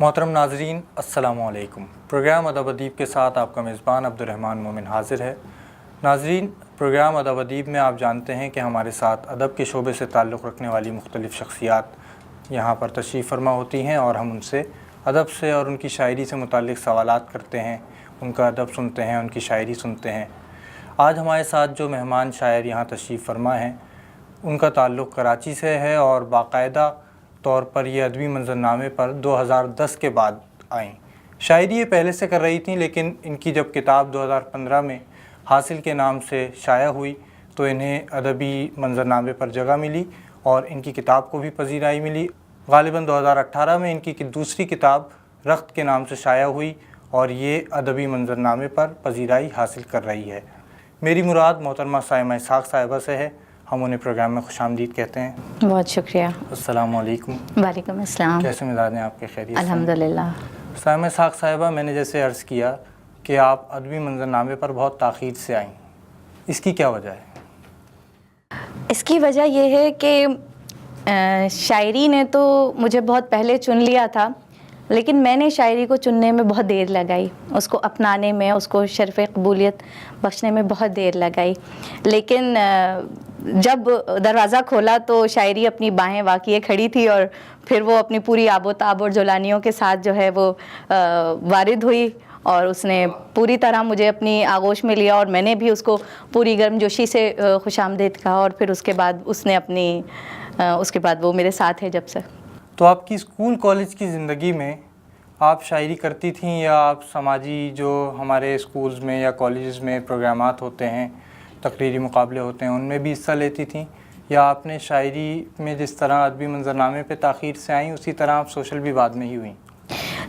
محترم ناظرین السلام علیکم۔ پروگرام ادب ادیب کے ساتھ آپ کا میزبان عبدالرحمن مومن حاضر ہے۔ ناظرین، پروگرام ادب ادیب میں آپ جانتے ہیں کہ ہمارے ساتھ ادب کے شعبے سے تعلق رکھنے والی مختلف شخصیات یہاں پر تشریف فرما ہوتی ہیں اور ہم ان سے ادب سے اور ان کی شاعری سے متعلق سوالات کرتے ہیں، ان کا ادب سنتے ہیں، ان کی شاعری سنتے ہیں۔ آج ہمارے ساتھ جو مہمان شاعر یہاں تشریف فرما ہیں ان کا تعلق کراچی سے ہے اور باقاعدہ طور پر یہ ادبی منظرنامے پر 2010 کے بعد آئیں۔ شاعری یہ پہلے سے کر رہی تھیں، لیکن ان کی جب کتاب 2015 میں حاصل کے نام سے شائع ہوئی تو انہیں ادبی منظرنامے پر جگہ ملی اور ان کی کتاب کو بھی پذیرائی ملی۔ غالباً 2018 میں ان کی دوسری کتاب رخت کے نام سے شائع ہوئی اور یہ ادبی منظرنامے پر پذیرائی حاصل کر رہی ہے۔ میری مراد محترمہ سائمہ اسحاق صاحبہ سے ہے، ہم انہیں پروگرام میں خوش آمدید کہتے ہیں۔ بہت شکریہ۔ السلام علیکم۔ وعلیکم السلام۔ کیسے مزاج ہیں آپ کے؟ خیریت؟ الحمدللہ۔ سائمہ اسحاق صاحبہ، میں نے جیسے عرض کیا کہ آپ ادبی منظرنامے پر بہت تاخیر سے آئیں، اس کی کیا وجہ ہے؟ اس کی وجہ یہ ہے کہ شاعری نے تو مجھے بہت پہلے چن لیا تھا، لیکن میں نے شاعری کو چننے میں بہت دیر لگائی، اس کو اپنانے میں، اس کو شرف قبولیت بخشنے میں بہت دیر لگائی۔ لیکن جب دروازہ کھولا تو شاعری اپنی باہیں واقعے کھڑی تھی اور پھر وہ اپنی پوری آب و تاب اور جولانیوں کے ساتھ جو ہے وہ وارد ہوئی اور اس نے پوری طرح مجھے اپنی آغوش میں لیا اور میں نے بھی اس کو پوری گرم جوشی سے خوش آمدید کہا اور پھر اس کے بعد وہ میرے ساتھ ہے جب سے۔ تو آپ کی اسکول کالج کی زندگی میں آپ شاعری کرتی تھیں یا آپ سماجی جو ہمارے اسکولز میں یا کالجز میں پروگرامات ہوتے ہیں، تقریری مقابلے ہوتے ہیں، ان میں بھی حصہ لیتی تھیں، یا آپ نے شاعری میں جس طرح ادبی منظرنامے پہ تاخیر سے آئیں اسی طرح آپ سوشل بھی بعد میں ہی ہوئیں؟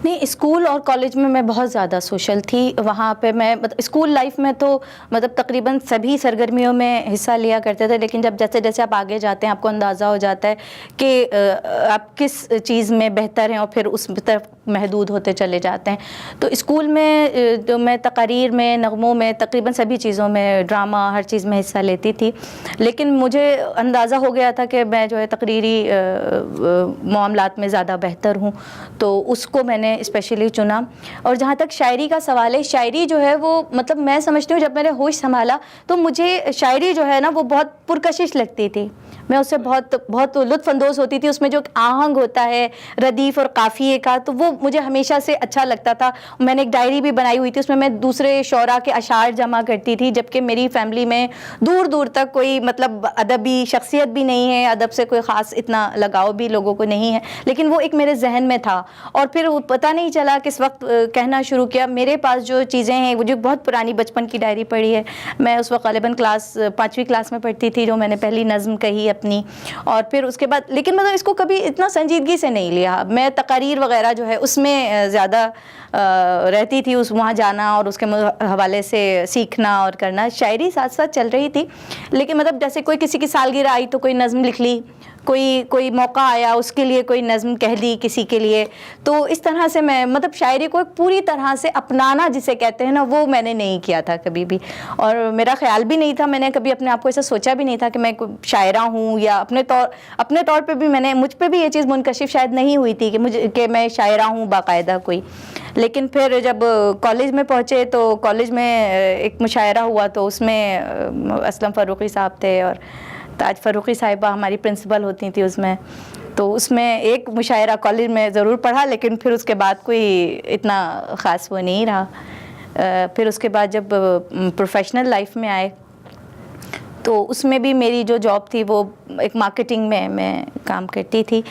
نہیں، اسکول اور کالج میں بہت زیادہ سوشل تھی۔ وہاں پہ میں اسکول لائف میں تو تقریباً سبھی سرگرمیوں میں حصہ لیا کرتے تھے، لیکن جب جیسے جیسے آپ آگے جاتے ہیں آپ کو اندازہ ہو جاتا ہے کہ آپ کس چیز میں بہتر ہیں اور پھر اس طرف محدود ہوتے چلے جاتے ہیں۔ تو اسکول میں میں تقاریر میں، نغموں میں، تقریباً سبھی چیزوں میں، ڈرامہ، ہر چیز میں حصہ لیتی تھی، لیکن مجھے اندازہ ہو گیا تھا کہ میں جو ہے تقریری معاملات میں زیادہ بہتر ہوں، تو اس کو میں نے اسپیشلی چنا۔ اور جہاں تک شاعری کا سوال ہے، شاعری جو ہے وہ میں سمجھتی ہوں جب میں نے ہوش سنبھالا تو مجھے شاعری جو ہے نا وہ بہت پرکشش لگتی تھی، میں اس سے بہت لطف اندوز ہوتی تھی۔ اس میں جو آہنگ ہوتا ہے ردیف اور قافیے کا، تو وہ مجھے ہمیشہ سے اچھا لگتا تھا۔ میں نے ایک ڈائری بھی بنائی ہوئی تھی، اس میں دوسرے شعراء کے اشعار جمع کرتی تھی، جبکہ میری فیملی میں دور دور تک کوئی ادبی شخصیت بھی نہیں ہے، ادب سے کوئی خاص اتنا لگاؤ بھی لوگوں کو نہیں ہے، لیکن وہ ایک میرے ذہن میں تھا۔ اور پھر پتہ نہیں چلا کس وقت کہنا شروع کیا۔ میرے پاس جو چیزیں ہیں وہ جو بہت پرانی بچپن کی ڈائری پڑھی ہے، میں اس وقت غالباً 5ویں کلاس میں پڑھتی تھی، جو میں نے پہلی نظم کہی اپنی، اور پھر اس کے بعد لیکن اس کو کبھی اتنا سنجیدگی سے نہیں لیا۔ میں تقاریر وغیرہ جو ہے اس میں زیادہ رہتی تھی، وہاں جانا اور اس کے حوالے سے سیکھنا اور کرنا۔ شاعری ساتھ ساتھ چل رہی تھی، لیکن جیسے کوئی کسی کی سالگرہ آئی تو کوئی نظم لکھ لی، کوئی موقع آیا اس کے لیے کوئی نظم کہہ دی کسی کے لیے، تو اس طرح سے میں شاعری کو پوری طرح سے اپنانا جسے کہتے ہیں نا، وہ میں نے نہیں کیا تھا کبھی بھی، اور میرا خیال بھی نہیں تھا، میں نے کبھی اپنے آپ کو ایسا سوچا بھی نہیں تھا کہ میں شاعرہ ہوں، یا اپنے طور پہ بھی مجھ پہ بھی یہ چیز منکشف شاید نہیں ہوئی تھی کہ میں شاعرہ ہوں باقاعدہ کوئی۔ لیکن پھر جب کالج میں پہنچے تو کالج میں ایک مشاعرہ ہوا، تو اس میں اسلم فاروقی صاحب تھے اور تاج فاروقی صاحبہ ہماری پرنسپل ہوتی تھی اس میں، تو اس میں ایک مشاعرہ کالج میں ضرور پڑھا، لیکن پھر اس کے بعد کوئی اتنا خاص وہ نہیں رہا۔ پھر اس کے بعد جب پروفیشنل لائف میں آئے تو اس میں بھی میری جو جاب تھی وہ ایک مارکیٹنگ میں کام کرتی تھی،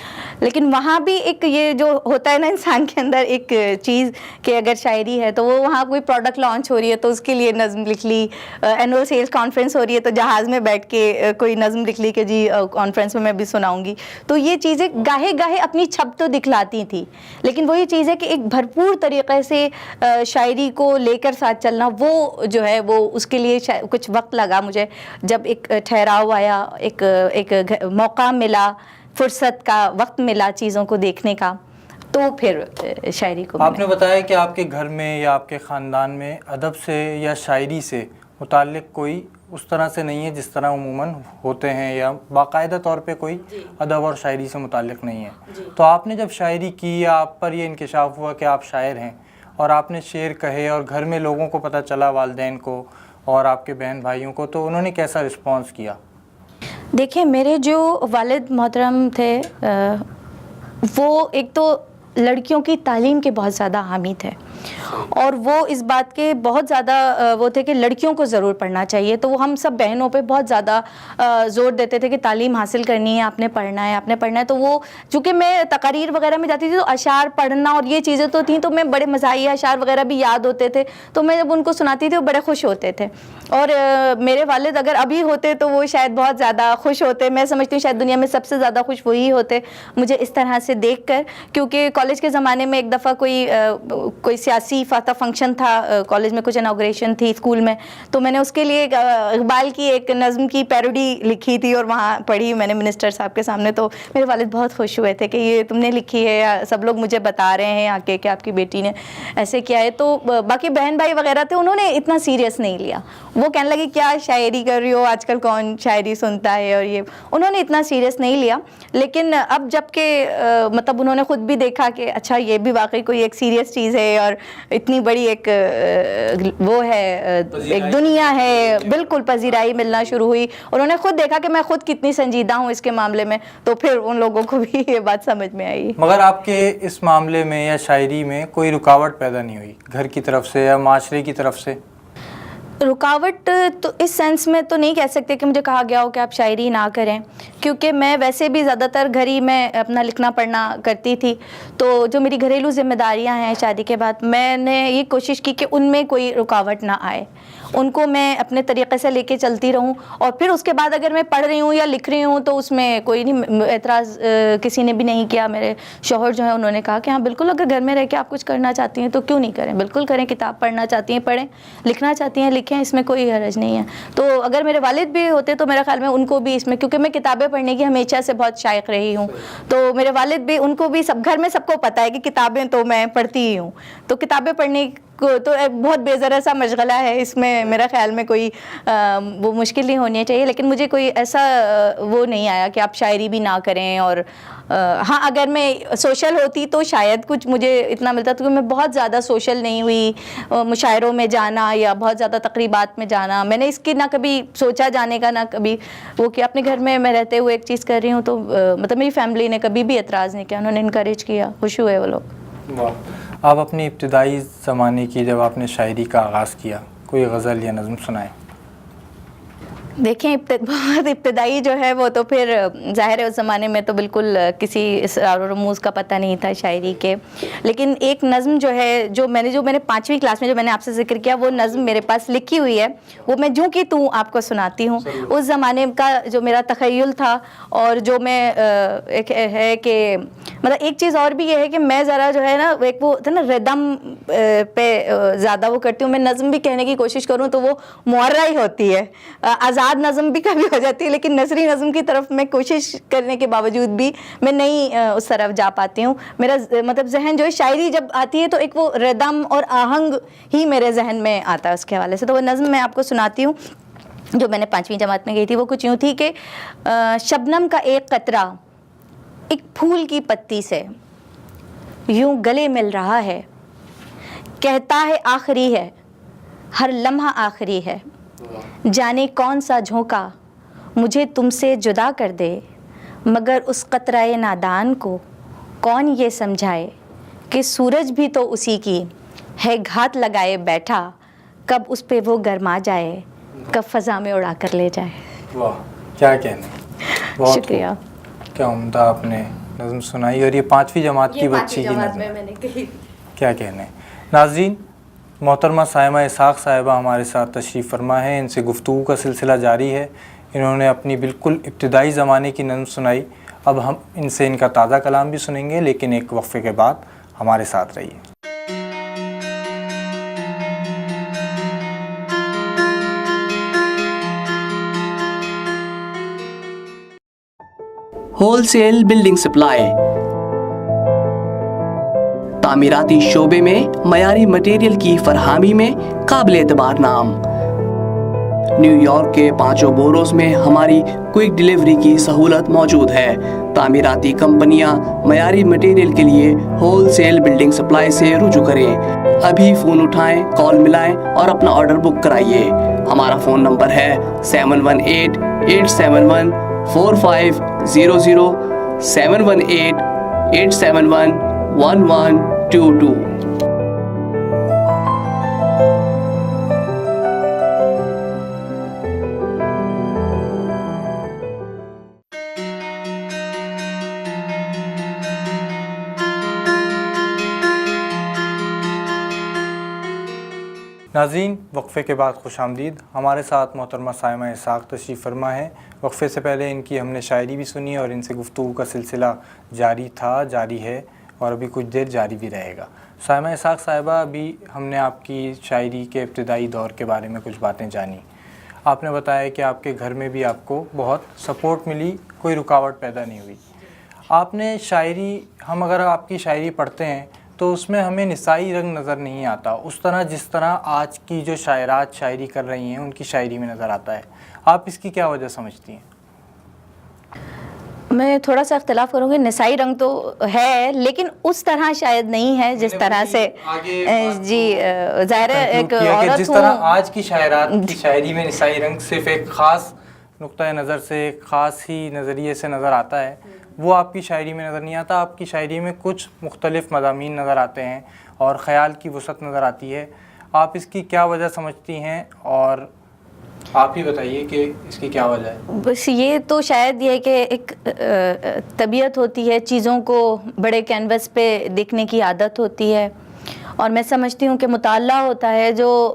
لیکن وہاں بھی ایک یہ جو ہوتا ہے نا انسان کے اندر ایک چیز کہ اگر شاعری ہے تو وہ وہاں کوئی پروڈکٹ لانچ ہو رہی ہے تو اس کے لیے نظم لکھ لی، اینول سیلز کانفرنس ہو رہی ہے تو جہاز میں بیٹھ کے کوئی نظم لکھ لی کہ جی کانفرنس میں بھی سناؤں گی۔ تو یہ چیزیں گاہے گاہے اپنی چھپ تو دکھلاتی تھی، لیکن وہی چیز ہے کہ ایک بھرپور طریقے سے شاعری کو لے کر ساتھ چلنا، وہ جو ہے وہ اس کے لیے کچھ وقت لگا مجھے۔ جب ایک ٹھہراؤ آیا، ایک موقع ملا، فرصت کا وقت ملا چیزوں کو دیکھنے کا، تو پھر شاعری کو آپ نے بتایا کہ آپ کے گھر میں یا آپ کے خاندان میں ادب سے یا شاعری سے متعلق کوئی اس طرح سے نہیں ہے جس طرح عموماً ہوتے ہیں, یا باقاعدہ طور پہ کوئی ادب اور شاعری سے متعلق نہیں ہے. تو آپ نے جب شاعری کی یا آپ پر یہ انکشاف ہوا کہ آپ شاعر ہیں اور آپ نے شعر کہے اور گھر میں لوگوں کو پتہ چلا, والدین کو اور آپ کے بہن بھائیوں کو, تو انہوں نے کیسا رسپانس کیا؟ دیکھیں, میرے جو والد محترم تھے وہ ایک تو لڑکیوں کی تعلیم کے بہت زیادہ حامی تھے, اور وہ اس بات کے بہت زیادہ وہ تھے کہ لڑکیوں کو ضرور پڑھنا چاہیے. تو وہ ہم سب بہنوں پہ بہت زیادہ زور دیتے تھے کہ تعلیم حاصل کرنی ہے, آپ نے پڑھنا ہے, آپ نے پڑھنا ہے. تو وہ چونکہ میں تقاریر وغیرہ میں جاتی تھی تو اشعار پڑھنا اور یہ چیزیں تو تھیں, تو میں بڑے مزاحیہ اشعار وغیرہ بھی یاد ہوتے تھے, تو میں جب ان کو سناتی تھی وہ بڑے خوش ہوتے تھے. اور میرے والد اگر ابھی ہوتے تو وہ شاید بہت زیادہ خوش ہوتے. میں سمجھتی ہوں شاید دنیا میں سب سے زیادہ خوش وہی ہوتے مجھے اس طرح سے دیکھ کر, کیونکہ کالج کے زمانے میں ایک دفعہ کوئی سیاسی فاتح فنکشن تھا کالج میں, کچھ انوگریشن تھی اسکول میں, تو میں نے اس کے لیے اقبال کی ایک نظم کی پیروڈی لکھی تھی اور وہاں پڑھی میں نے منسٹر صاحب کے سامنے. تو میرے والد بہت خوش ہوئے تھے کہ یہ تم نے لکھی ہے, یا سب لوگ مجھے بتا رہے ہیں آ کے کہ آپ کی بیٹی نے ایسے کیا ہے. تو باقی بہن بھائی وغیرہ تھے, انہوں نے اتنا سیریس نہیں لیا. وہ کہنے لگے کیا شاعری کر رہی ہو, آج کل کون شاعری سنتا ہے, اور یہ انہوں نے اتنا سیریس نہیں لیا. لیکن اب جب کہ مطلب انہوں نے خود بھی دیکھا کہ اچھا یہ بھی واقعی کوئی ایک سیریس چیز ہے اور اتنی بڑی ایک وہ ہے, ایک دنیا ہے, بالکل پذیرائی ملنا شروع ہوئی. انہوں نے خود دیکھا کہ میں خود کتنی سنجیدہ ہوں اس کے معاملے میں, تو پھر ان لوگوں کو بھی یہ بات سمجھ میں آئی. مگر آپ کے اس معاملے میں یا شاعری میں کوئی رکاوٹ پیدا نہیں ہوئی گھر کی طرف سے یا معاشرے کی طرف سے؟ رکاوٹ تو اس سینس میں تو نہیں کہہ سکتے کہ مجھے کہا گیا ہو کہ آپ شاعری نہ کریں, کیونکہ میں ویسے بھی زیادہ تر گھر ہی میں اپنا لکھنا پڑھنا کرتی تھی. تو جو میری گھریلو ذمہ داریاں ہیں شادی کے بعد, میں نے یہ کوشش کی کہ ان میں کوئی رکاوٹ نہ آئے, ان کو میں اپنے طریقے سے لے کے چلتی رہوں. اور پھر اس کے بعد اگر میں پڑھ رہی ہوں یا لکھ رہی ہوں تو اس میں کوئی نہیں اعتراض کسی نے بھی نہیں کیا. میرے شوہر جو ہیں انہوں نے کہا کہ ہاں بالکل, اگر گھر میں رہ کے آپ کچھ کرنا چاہتی ہیں تو کیوں نہیں کریں, بالکل کریں, کتاب پڑھنا چاہتی ہیں پڑھیں, لکھنا چاہتی ہیں لکھیں, اس میں کوئی حرج نہیں ہے. تو اگر میرے والد بھی ہوتے تو میرے خیال میں ان کو بھی اس میں, کیونکہ میں کتابیں پڑھنے کی ہمیشہ سے بہت شائق رہی ہوں, تو میرے والد بھی, ان کو بھی سب گھر میں سب کو پتہ ہے کہ کتابیں تو میں پڑھتی ہی ہوں. تو کتابیں پڑھنے کو تو بہت بے ضرر سا مشغلہ ہے, اس میں میرا خیال میں کوئی وہ مشکل نہیں ہونی چاہیے. لیکن مجھے کوئی ایسا وہ نہیں آیا کہ آپ شاعری بھی نہ کریں. اور ہاں اگر میں سوشل ہوتی تو شاید کچھ مجھے اتنا ملتا, کیونکہ میں بہت زیادہ سوشل نہیں ہوئی. مشاعروں میں جانا یا بہت زیادہ تقریبات میں جانا, میں نے اس کی نہ کبھی سوچا جانے کا, نہ کبھی وہ کہ اپنے گھر میں رہتے ہوئے ایک چیز کر رہی ہوں. تو مطلب میری فیملی نے کبھی بھی اعتراض نہیں کیا, انہوں نے انکریج کیا, خوش ہوئے وہ لوگ. واہ. آپ اپنی ابتدائی زمانے کی جب آپ نے شاعری کا آغاز کیا, کوئی غزل یا نظم سنائیں؟ دیکھیں بہت ابتدائی جو ہے وہ تو پھر ظاہر ہے اس زمانے میں تو بالکل کسی اسرار و رموز کا پتہ نہیں تھا شاعری کے. لیکن ایک نظم جو ہے جو میں نے 5ویں کلاس میں جو میں نے آپ سے ذکر کیا, وہ نظم میرے پاس لکھی ہوئی ہے, وہ میں جوں کی توں آپ کو سناتی ہوں. اس زمانے کا جو میرا تخیل تھا, اور جو میں ایک ہے کہ مطلب ایک چیز اور بھی یہ ہے کہ میں ذرا جو ہے نا ایک وہ تھا نا ردم پہ زیادہ وہ کرتی ہوں. میں نظم بھی کہنے کی کوشش کروں تو وہ معرہ ہی ہوتی ہے, آزاد نظم بھی کبھی ہو جاتی ہے, لیکن نثری نظم کی طرف میں کوشش کرنے کے باوجود بھی میں نہیں اس طرف جا پاتی ہوں. میرا مطلب ذہن جو ہے شاعری جب آتی ہے تو ایک وہ ردم اور آہنگ ہی میرے ذہن میں آتا ہے اس کے حوالے سے. تو وہ نظم میں آپ کو سناتی ہوں جو میں نے 5ویں جماعت میں گئی تھی. وہ کچھ یوں تھی کہ شبنم کا ایک قطرہ ایک پھول کی پتی سے یوں گلے مل رہا ہے, کہتا ہے آخری ہے, ہر لمحہ آخری ہے, جانے کون سا جھونکا مجھے تم سے جدا کر دے, مگر اس قطرہ نادان کو کون یہ سمجھائے کہ سورج بھی تو اسی کی ہے گھات لگائے بیٹھا, کب اس پہ وہ گرما جائے, کب فضا میں اڑا کر لے جائے. واہ, کیا کہنے, بہت شکریہ. کیا عمدہ آپ نے نظم سنائی, اور یہ 5ویں جماعت کی بچی کی نظم, کیا کہنے. ناظرین, محترمہ سائمہ اسحاق صاحبہ ہمارے ساتھ تشریف فرما ہے, ان سے گفتگو کا سلسلہ جاری ہے. انہوں نے اپنی بالکل ابتدائی زمانے کی نظم سنائی. اب ہم ان سے ان کا تازہ کلام بھی سنیں گے, لیکن ایک وقفے کے بعد ہمارے ساتھ رہیے. ہول سیل بلڈنگ سپلائی, تعمیراتی شعبے میں معیاری مٹیریل کی فراہمی میں قابل اعتبار نام. نیو یارک کے 5 بوروز میں ہماری کوئک ڈیلیوری کی سہولت موجود ہے۔ تعمیراتی کمپنیاں معیاری مٹیریل کے لیے ہول سیل بلڈنگ سپلائی سے رجوع کریں۔ ابھی فون اٹھائیں، کال ملائیں اور اپنا آرڈر بک کرائیے۔ ہمارا فون نمبر ہے 7188714500 7188711122۔ ناظرین، وقفے کے بعد خوش آمدید۔ ہمارے ساتھ محترمہ سائمہ اسحاق تشریف فرما ہے۔ وقفے سے پہلے ان کی ہم نے شاعری بھی سنی اور ان سے گفتگو کا سلسلہ جاری تھا، جاری ہے اور ابھی کچھ دیر جاری بھی رہے گا۔ سائمہ اسحاق صاحبہ، ابھی ہم نے آپ کی شاعری کے ابتدائی دور کے بارے میں کچھ باتیں جانی۔ آپ نے بتایا کہ آپ کے گھر میں بھی آپ کو بہت سپورٹ ملی، کوئی رکاوٹ پیدا نہیں ہوئی۔ آپ نے شاعری، ہم اگر آپ کی شاعری پڑھتے ہیں تو اس میں ہمیں نسائی رنگ نظر نہیں آتا اس طرح جس طرح آج کی جو شاعرات شاعری کر رہی ہیں ان کی شاعری میں نظر آتا ہے۔ آپ اس کی کیا وجہ سمجھتی ہیں؟ میں تھوڑا سا اختلاف کروں گی، نسائی رنگ تو ہے لیکن اس طرح شاید نہیں ہے جس طرح سے جی ظاہر ہے ایک عورت جس طرح آج کی شاعرات کی شاعری میں نسائی رنگ صرف ایک خاص نقطۂ نظر سے، ایک خاص ہی نظریے سے نظر آتا ہے، وہ آپ کی شاعری میں نظر نہیں آتا۔ آپ کی شاعری میں کچھ مختلف مضامین نظر آتے ہیں اور خیال کی وسعت نظر آتی ہے۔ آپ اس کی کیا وجہ سمجھتی ہیں اور آپ ہی بتائیے کہ اس کی کیا وجہ ہے؟ بس یہ تو شاید یہ کہ ایک طبیعت ہوتی ہے، چیزوں کو بڑے کینوس پہ دیکھنے کی عادت ہوتی ہے، اور میں سمجھتی ہوں کہ مطالعہ ہوتا ہے جو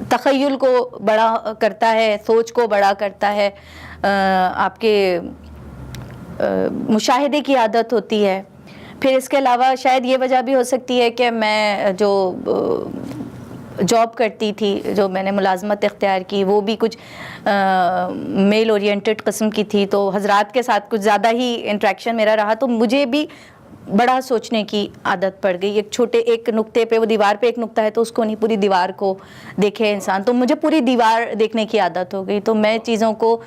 تخیل کو بڑا کرتا ہے، سوچ کو بڑا کرتا ہے، آپ کے مشاہدے کی عادت ہوتی ہے۔ پھر اس کے علاوہ شاید یہ وجہ بھی ہو سکتی ہے کہ میں جو جاب کرتی تھی، جو میں نے ملازمت اختیار کی، وہ بھی کچھ میل اورینٹڈ قسم کی تھی، تو حضرات کے ساتھ کچھ زیادہ ہی انٹریکشن میرا رہا، تو مجھے بھی بڑا سوچنے کی عادت پڑ گئی۔ ایک چھوٹے ایک نقطے پہ، وہ دیوار پہ ایک نقطہ ہے تو اس کو نہیں، پوری دیوار کو دیکھے انسان، تو مجھے پوری دیوار دیکھنے کی عادت ہو گئی، تو میں چیزوں کو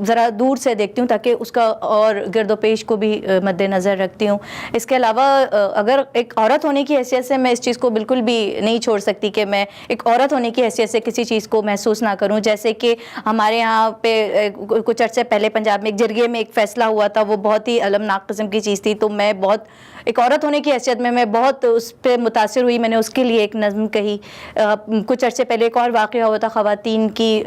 ذرا دور سے دیکھتی ہوں تاکہ اس کا اور گرد و پیش کو بھی مد نظر رکھتی ہوں۔ اس کے علاوہ اگر ایک عورت ہونے کی حیثیت سے میں اس چیز کو بالکل بھی نہیں چھوڑ سکتی کہ میں ایک عورت ہونے کی حیثیت سے کسی چیز کو محسوس نہ کروں۔ جیسے کہ ہمارے یہاں پہ کچھ عرصے پہلے پنجاب میں ایک جرگے میں ایک فیصلہ ہوا تھا، وہ بہت ہی المناک قسم کی چیز تھی، تو میں بہت ایک عورت ہونے کی حیثیت میں بہت اس پہ متاثر ہوئی۔ میں نے اس کے لیے ایک نظم کہی۔ کچھ عرصے پہلے ایک اور واقعہ ہوا تھا خواتین کی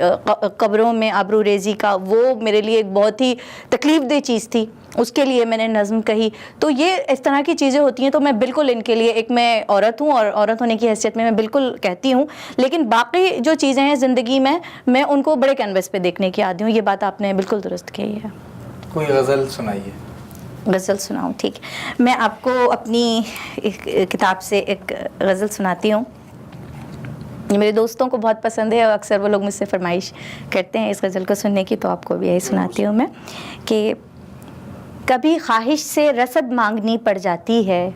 قبروں میں آبرو ریزی کا، وہ میرے لیے ایک بہت ہی تکلیف دہ چیز تھی، اس کے لیے میں نے نظم کہی۔ تو یہ اس طرح کی چیزیں ہوتی ہیں، تو میں بالکل ان کے لیے ایک میں عورت ہوں اور عورت ہونے کی حیثیت میں بالکل کہتی ہوں، لیکن باقی جو چیزیں ہیں زندگی میں ان کو بڑے کینوس پہ دیکھنے کی عادی ہوں۔ یہ بات آپ نے بالکل درست کہی ہے۔ کوئی غزل سنائیے۔ غزل سناؤں؟ ٹھیک ہے، میں آپ کو اپنی کتاب سے ایک غزل سناتی ہوں۔ میرے دوستوں کو بہت پسند ہے اور اکثر وہ لوگ مجھ سے فرمائش کرتے ہیں اس غزل کو سننے کی، تو آپ کو بھی یہی سناتی ہوں میں کہ کبھی خواہش سے رسد مانگنی پڑ جاتی ہے،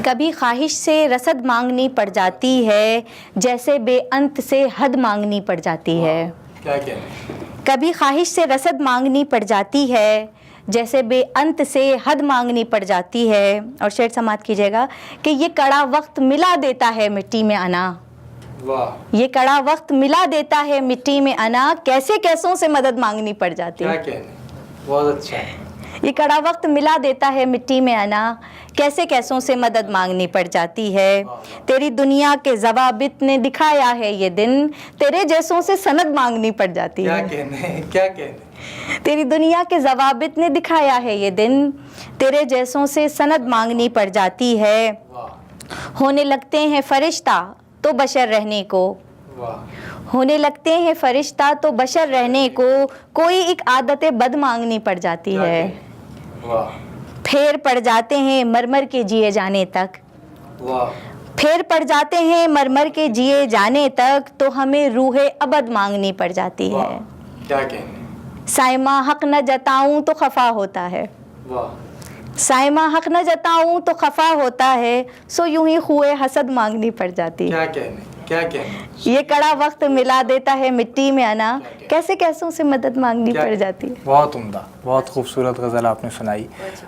کبھی خواہش سے رسد مانگنی پڑ جاتی ہے، جیسے بے انت سے حد مانگنی پڑ جاتی ہے۔ کیا کہنا؟ کبھی خواہش سے رسد مانگنی پڑ جاتی ہے، جیسے بے انت سے حد مانگنی پڑ جاتی ہے۔ اور شعر سماعت کیجیے گا کہ یہ کڑا وقت ملا دیتا ہے مٹی میں انا، یہ کڑا وقت ملا دیتا ہے مٹی میں انا، کیسے کیسوں سے مدد مانگنی پڑ جاتی ہے۔ کیا کہنا؟ بہت اچھا ہے۔ یہ کڑا وقت ملا دیتا ہے مٹی میں انا، کیسے کیسوں سے مدد مانگنی پڑ جاتی ہے۔ تیری دنیا کے ضوابط نے دکھایا ہے یہ دن، تیرے جیسوں سے سند مانگنی پڑ جاتی ہے۔ کیا کہنے؟ تیری دنیا کے ضوابط نے دکھایا ہے یہ دن، تیرے جیسوں سے سند مانگنی پڑ جاتی ہے۔ ہونے لگتے ہیں فرشتہ تو بشر رہنے کو، ہونے لگتے ہیں فرشتہ تو بشر رہنے کو، کوئی ایک عادت بد مانگنی پڑ جاتی ہے۔ پھیر پڑ جاتے ہیں مرمر کے جیے جانے تک، پھیر پڑ جاتے ہیں مرمر کے جیے جانے تک، تو ہمیں روح ابد مانگنی پڑ جاتی ہے۔ کیا کہنے؟ سائمہ حق نہ جتاؤں تو خفا ہوتا ہے، سائمہ حق نہ جتاؤں تو خفا ہوتا ہے، سو یوں ہی خوئے حسد مانگنی پڑ جاتی ہے۔ کیا کہنے؟ کیا کہیں؟ یہ کڑا وقت ملا دیتا ہے مٹی میں انا، کیسے کیسوں سے مدد مانگنی پڑ جاتی ہے. بہت عمدہ، بہت خوبصورت غزل آپ نے سنائی.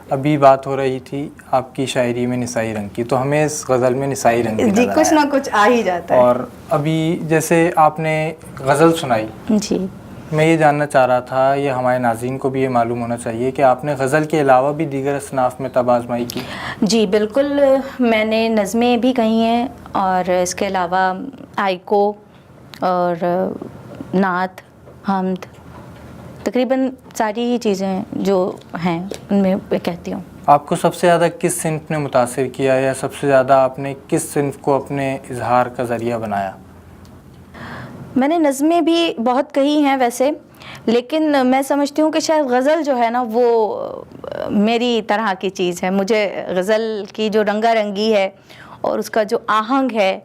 ابھی بات ہو رہی تھی آپ کی شاعری میں نسائی رنگ کی، تو ہمیں اس غزل میں نسائی رنگ بھی جی نظر کچھ آیا. نہ کچھ آ ہی جاتا ہے. اور ابھی جیسے آپ نے غزل سنائی، جی میں یہ جاننا چاہ رہا تھا، یہ ہمارے ناظرین کو بھی یہ معلوم ہونا چاہیے کہ آپ نے غزل کے علاوہ بھی دیگر اصناف میں طب آزمائی کی. جی بالکل، میں نے نظمیں بھی کہی ہیں اور اس کے علاوہ آئیکو اور نعت، حمد، تقریباً ساری ہی چیزیں جو ہیں ان میں کہتی ہوں. آپ کو سب سے زیادہ کس صنف نے متاثر کیا، یا سب سے زیادہ آپ نے کس صنف کو اپنے اظہار کا ذریعہ بنایا؟ میں نے نظمیں بھی بہت کہی ہیں ویسے، لیکن میں سمجھتی ہوں کہ شاید غزل جو ہے نا وہ میری طرح کی چیز ہے. مجھے غزل کی جو رنگا رنگی ہے اور اس کا جو آہنگ ہے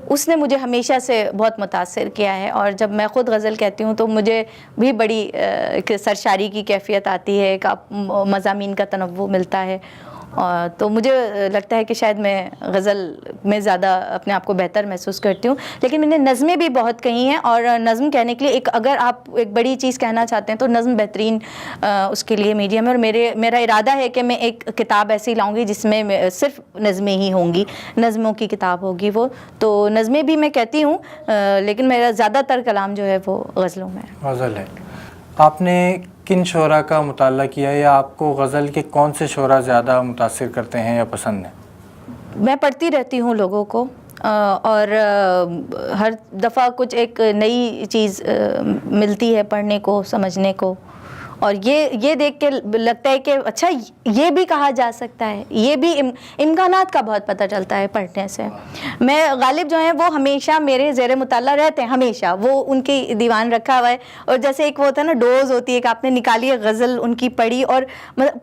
اس نے مجھے ہمیشہ سے بہت متاثر کیا ہے. اور جب میں خود غزل کہتی ہوں تو مجھے بھی بڑی ایک سرشاری کی کیفیت آتی ہے، ایک مضامین کا تنوع ملتا ہے. تو مجھے لگتا ہے کہ شاید میں غزل میں زیادہ اپنے آپ کو بہتر محسوس کرتی ہوں. لیکن میں نے نظمیں بھی بہت کہی ہیں، اور نظم کہنے کے لیے اگر آپ ایک بڑی چیز کہنا چاہتے ہیں تو نظم بہترین اس کے لیے میڈیم ہے. اور میرا ارادہ ہے کہ میں ایک کتاب ایسی لاؤں گی جس میں صرف نظمیں ہی ہوں گی، نظموں کی کتاب ہوگی وہ. تو نظمیں بھی میں کہتی ہوں، لیکن میرا زیادہ تر کلام جو ہے وہ غزلوں میں ہے. غزل ہے. آپ نے کن شعراء کا مطالعہ کیا، یا آپ کو غزل کے کون سے شعراء زیادہ متاثر کرتے ہیں یا پسند ہیں؟ میں پڑھتی رہتی ہوں لوگوں کو، اور ہر دفعہ کچھ ایک نئی چیز ملتی ہے پڑھنے کو، سمجھنے کو. اور یہ دیکھ کے لگتا ہے کہ اچھا یہ بھی کہا جا سکتا ہے، یہ بھی امکانات کا بہت پتہ چلتا ہے پڑھنے سے. میں غالب جو ہیں وہ ہمیشہ میرے زیر مطالعہ رہتے ہیں، ہمیشہ وہ ان کی دیوان رکھا ہوا ہے. اور جیسے ایک وہ ہوتا ہے نا ڈوز ہوتی ہے کہ آپ نے نکالی ہے غزل ان کی پڑھی اور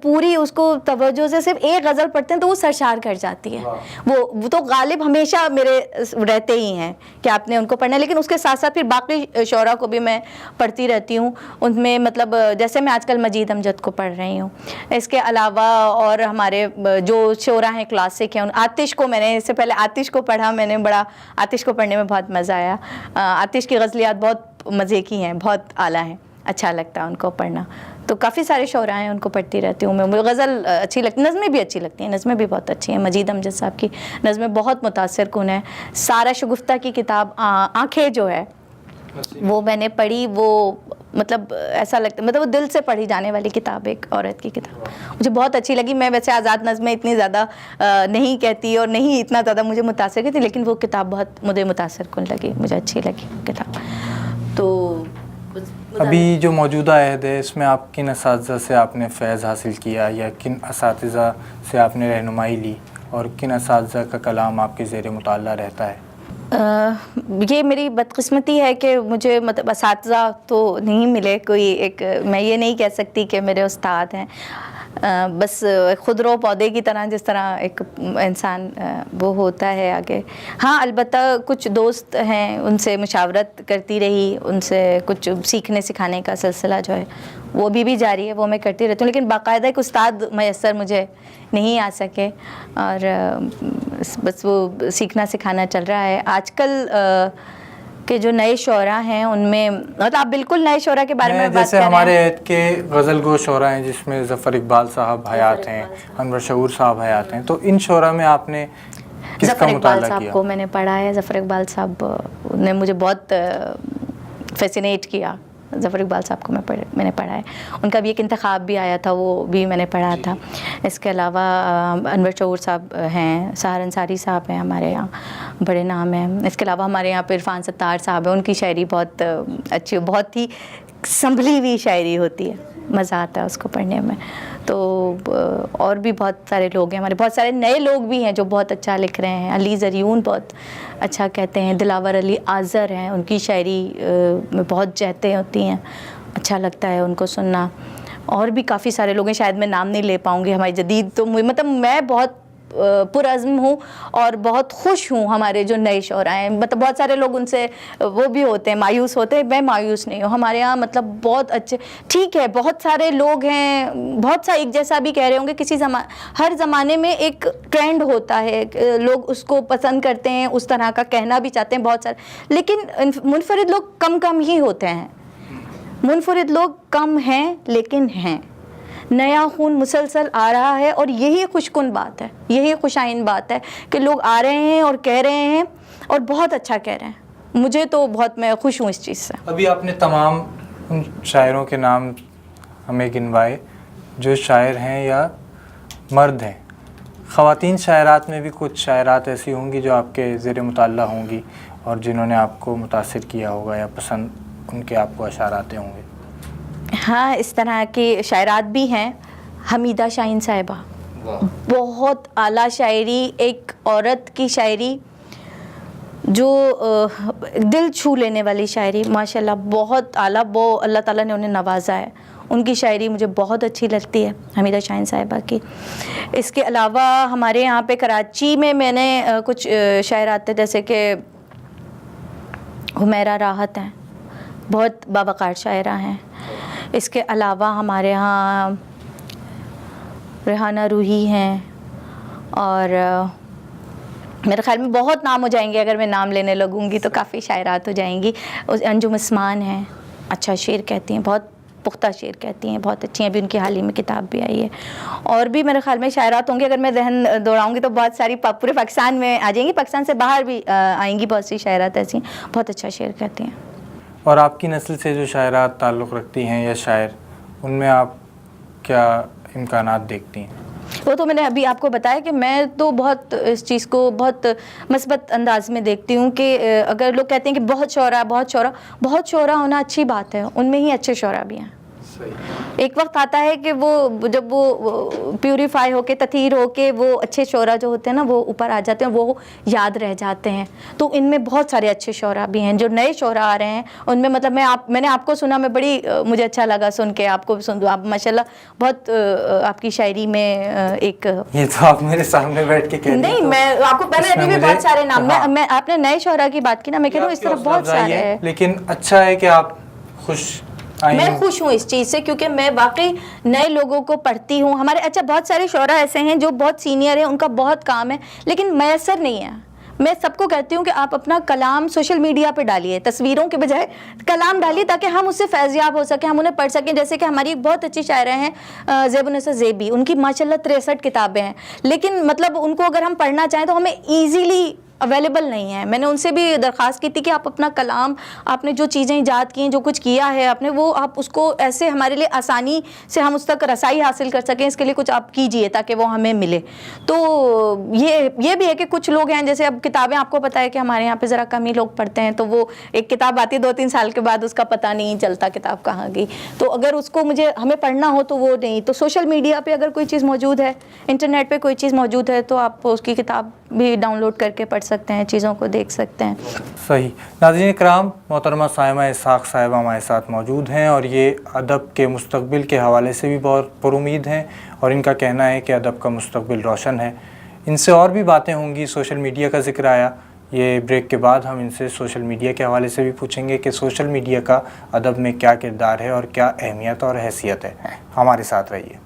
پوری اس کو توجہ سے صرف ایک غزل پڑھتے ہیں تو وہ سرشار کر جاتی ہے. وہ تو غالب ہمیشہ میرے رہتے ہی ہیں کہ آپ نے ان کو پڑھنا ہے. لیکن اس کے ساتھ ساتھ پھر باقی شعراء کو بھی میں پڑھتی رہتی ہوں. ان میں مطلب جیسے میں آج کل مجید امجد کو پڑھ رہی ہوں. اس کے علاوہ اور ہمارے جو شعراء ہیں کلاسک ہیں، آتش کو میں نے اس سے پہلے آتش کو پڑھا، میں نے بڑا آتش کو پڑھنے میں بہت مزہ آیا. آتش کی غزلیات بہت مزے کی ہیں، بہت اعلیٰ ہیں، اچھا لگتا ہے ان کو پڑھنا. تو کافی سارے شعراء ہیں ان کو پڑھتی رہتی ہوں میں. مجھے غزل اچھی لگتی، نظمیں بھی اچھی لگتی ہیں، نظمیں بھی بہت اچھی ہیں. مجید امجد صاحب کی نظمیں بہت متاثر کن ہیں. سارا شگفتہ کی کتاب آنکھیں جو ہے وہ میں نے پڑھی، وہ مطلب ایسا لگتا ہے، مطلب وہ دل سے پڑھی جانے والی کتاب، ایک عورت کی کتاب مجھے بہت اچھی لگی. میں ویسے آزاد نظمیں اتنی زیادہ نہیں کہتی اور نہیں اتنا زیادہ مجھے متاثر کرتی، لیکن وہ کتاب بہت مجھے متاثر کن لگی، مجھے اچھی لگی کتاب. تو ابھی جو موجودہ عہد ہے اس میں آپ کن اساتذہ سے آپ نے فیض حاصل کیا، یا کن اساتذہ سے آپ نے رہنمائی لی، اور کن اساتذہ کا کلام آپ کے زیر مطالعہ رہتا ہے؟ یہ میری بدقسمتی ہے کہ مجھے مطلب اساتذہ تو نہیں ملے کوئی ایک، میں یہ نہیں کہہ سکتی کہ میرے استاد ہیں. بس خودرو پودے کی طرح جس طرح ایک انسان وہ ہوتا ہے آگے. ہاں البتہ کچھ دوست ہیں، ان سے مشاورت کرتی رہی، ان سے کچھ سیکھنے سکھانے کا سلسلہ جو ہے وہ بھی جاری ہے، وہ میں کرتی رہتی ہوں. لیکن باقاعدہ ایک استاد میسر مجھے نہیں آ سکے، اور بس وہ سیکھنا سکھانا چل رہا ہے. آج کل کہ جو نئے شعراء ہیں ان میں مطلب آپ بالکل نئے شعراء کے بارے میں بات جیسے کر رہے ہمارے ہیں. عہد کے غزل گو شعراء ہیں جس میں ظفر اقبال صاحب حیات ہیں، انور شعور صاحب حیات ہیں، تو ان شعراء میں آپ نے کس کا ظفر اقبال مطالعہ صاحب کیا؟ کو میں نے پڑھا ہے. ظفر اقبال صاحب نے مجھے بہت فیسینیٹ کیا. ظفر اقبال صاحب کو میں نے پڑھا ہے. ان کا بھی ایک انتخاب بھی آیا تھا، وہ بھی میں نے پڑھا تھا. اس کے علاوہ انور شعور صاحب ہیں، سحر انصاری صاحب ہیں، ہمارے یہاں بڑے نام ہیں. اس کے علاوہ ہمارے یہاں پہ عرفان ستار صاحب ہیں، ان کی شاعری بہت اچھی، بہت ہی سنبھلی ہوئی شاعری ہوتی ہے، مزہ آتا ہے اس کو پڑھنے میں. تو اور بھی بہت سارے لوگ ہیں ہمارے، بہت سارے نئے لوگ بھی ہیں جو بہت اچھا لکھ رہے ہیں. علی زریون بہت اچھا کہتے ہیں، دلاور علی آذر ہیں، ان کی شاعری میں بہت جہتیں ہوتی ہیں، اچھا لگتا ہے ان کو سننا. اور بھی کافی سارے لوگ ہیں، شاید میں نام نہیں لے پاؤں گی ہماری جدید. تو مطلب میں بہت پرعزم ہوں اور بہت خوش ہوں ہمارے جو نئے شعراء ہیں. مطلب بہت سارے لوگ ان سے وہ بھی ہوتے ہیں, مایوس ہوتے ہیں, میں مایوس نہیں ہوں. ہمارے یہاں مطلب بہت اچھے, ٹھیک ہے بہت سارے لوگ ہیں, بہت سا ایک جیسا بھی کہہ رہے ہوں گے, ہر زمانے میں ایک ٹرینڈ ہوتا ہے, لوگ اس کو پسند کرتے ہیں, اس طرح کا کہنا بھی چاہتے ہیں بہت سارے, لیکن منفرد لوگ کم ہی ہوتے ہیں. منفرد لوگ کم ہیں لیکن ہیں. نیا خون مسلسل آ رہا ہے اور یہی خوش کن بات ہے, یہی خوش آئند بات ہے کہ لوگ آ رہے ہیں اور کہہ رہے ہیں اور بہت اچھا کہہ رہے ہیں. مجھے تو بہت, میں خوش ہوں اس چیز سے. ابھی آپ نے تمام ان شاعروں کے نام ہمیں گنوائے جو شاعر ہیں یا مرد ہیں. خواتین شاعرات میں بھی کچھ شاعرات ایسی ہوں گی جو آپ کے زیر مطالعہ ہوں گی اور جنہوں نے آپ کو متاثر کیا ہوگا یا پسند ان کے آپ کو اشعار آتے ہوں گے. ہاں, اس طرح کی شاعرات بھی ہیں. حمیدہ شاہین صاحبہ, بہت اعلیٰ شاعری, ایک عورت کی شاعری جو دل چھو لینے والی شاعری, ماشاءاللہ بہت اعلیٰ. وہ اللہ تعالیٰ نے انہیں نوازا ہے. ان کی شاعری مجھے بہت اچھی لگتی ہے, حمیدہ شاہین صاحبہ کی. اس کے علاوہ ہمارے یہاں پہ کراچی میں نے کچھ شاعرات تھے, جیسے کہ حمیرہ راحت ہیں, بہت باوقار شاعرہ ہیں. اس کے علاوہ ہمارے ہاں ریحانہ روحی ہیں, اور میرے خیال میں بہت نام ہو جائیں گے, اگر میں نام لینے لگوں گی تو کافی شاعرات ہو جائیں گی. انجم عثمان ہیں, اچھا شعر کہتی ہیں, بہت پختہ شعر کہتی ہیں, بہت اچھی ہیں. ابھی ان کی حال ہی میں کتاب بھی آئی ہے. اور بھی میرے خیال میں شاعرات ہوں گے, اگر میں ذہن دوڑاؤں گی تو بہت ساری پورے پاکستان میں آ جائیں گی, پاکستان سے باہر بھی آئیں گی بہت سی شاعرات ایسی ہیں, بہت اچھا شعر کہتی ہیں. اور آپ کی نسل سے جو شاعرات تعلق رکھتی ہیں یا شاعر, ان میں آپ کیا امکانات دیکھتی ہیں؟ وہ تو میں نے ابھی آپ کو بتایا کہ میں تو بہت اس چیز کو بہت مثبت انداز میں دیکھتی ہوں کہ اگر لوگ کہتے ہیں کہ بہت شعراء ہونا اچھی بات ہے, ان میں ہی اچھے شعراء بھی ہیں. ایک وقت آتا ہے کہ وہ جب وہ پیوریفائی ہو کے, تطہیر ہو کے, وہ اچھے شعراء جو ہوتے ہیں نا وہ اوپر آ جاتے ہیں, وہ یاد رہ جاتے ہیں. تو ان میں بہت سارے اچھے شعراء بھی ہیں. جو نئے شعراء آ رہے ہیں ان میں مطلب میں نے آپ کو سنا, میں بڑی مجھے اچھا لگا سن کے, آپ کو بھی سن دو, آپ ماشاءاللہ بہت آپ کی شاعری میں ایک, یہ تو آپ میرے سامنے بیٹھ کے کہہ رہی ہیں. نہیں, میں آپ کو پہلے ابھی بھی بہت سارے نام, میں آپ نے نئے شعراء کی بات کی نا, میں کہہ رہا ہوں اس طرح بہت سارے ہیں. لیکن اچھا ہے کہ آپ میں خوش ہوں اس چیز سے, کیونکہ میں واقعی نئے لوگوں کو پڑھتی ہوں. ہمارے اچھا بہت سارے شعراء ایسے ہیں جو بہت سینئر ہیں, ان کا بہت کام ہے لیکن میسر نہیں ہے. میں سب کو کہتی ہوں کہ آپ اپنا کلام سوشل میڈیا پہ ڈالیے, تصویروں کے بجائے کلام ڈالیے تاکہ ہم اس سے فیضیاب ہو سکیں, ہم انہیں پڑھ سکیں. جیسے کہ ہماری ایک بہت اچھی شاعرہ ہیں زیب النصر زیبی, ان کی ماشاءاللہ 63 کتابیں ہیں, لیکن مطلب ان کو اگر ہم پڑھنا چاہیں تو ہمیں ایزیلی اویلیبل نہیں ہے. میں نے ان سے بھی درخواست کی تھی کہ آپ اپنا کلام, آپ نے جو چیزیں ایجاد کی ہیں, جو کچھ کیا ہے آپ نے, وہ آپ اس کو ایسے ہمارے لیے آسانی سے ہم اس تک رسائی حاصل کر سکیں, اس کے لیے کچھ آپ کیجئے تاکہ وہ ہمیں ملے. تو یہ بھی ہے کہ کچھ لوگ ہیں, جیسے اب کتابیں آپ کو پتہ ہے کہ ہمارے یہاں پہ ذرا کم ہی لوگ پڑھتے ہیں, تو وہ ایک کتاب آتی ہے 2-3 سال کے بعد اس کا پتہ نہیں چلتا کتاب کہاں گئی. تو اگر اس کو ہمیں پڑھنا ہو تو وہ نہیں, تو سوشل میڈیا پہ اگر کوئی چیز موجود ہے, انٹرنیٹ پہ کوئی چیز موجود ہے, تو آپ اس کی کتاب بھی ڈاؤن لوڈ کر کے پڑھ سکتے ہیں, چیزوں کو دیکھ سکتے ہیں. صحیح. ناظرین کرام, محترمہ صائمہ اسحاق صاحبہ ہمارے ساتھ موجود ہیں اور یہ ادب کے مستقبل کے حوالے سے بھی بہت پر امید ہیں, اور ان کا کہنا ہے کہ ادب کا مستقبل روشن ہے. ان سے اور بھی باتیں ہوں گی. سوشل میڈیا کا ذکر آیا, یہ بریک کے بعد ہم ان سے سوشل میڈیا کے حوالے سے بھی پوچھیں گے کہ سوشل میڈیا کا ادب میں کیا کردار ہے اور کیا اہمیت اور حیثیت ہے. ہمارے ساتھ رہیے.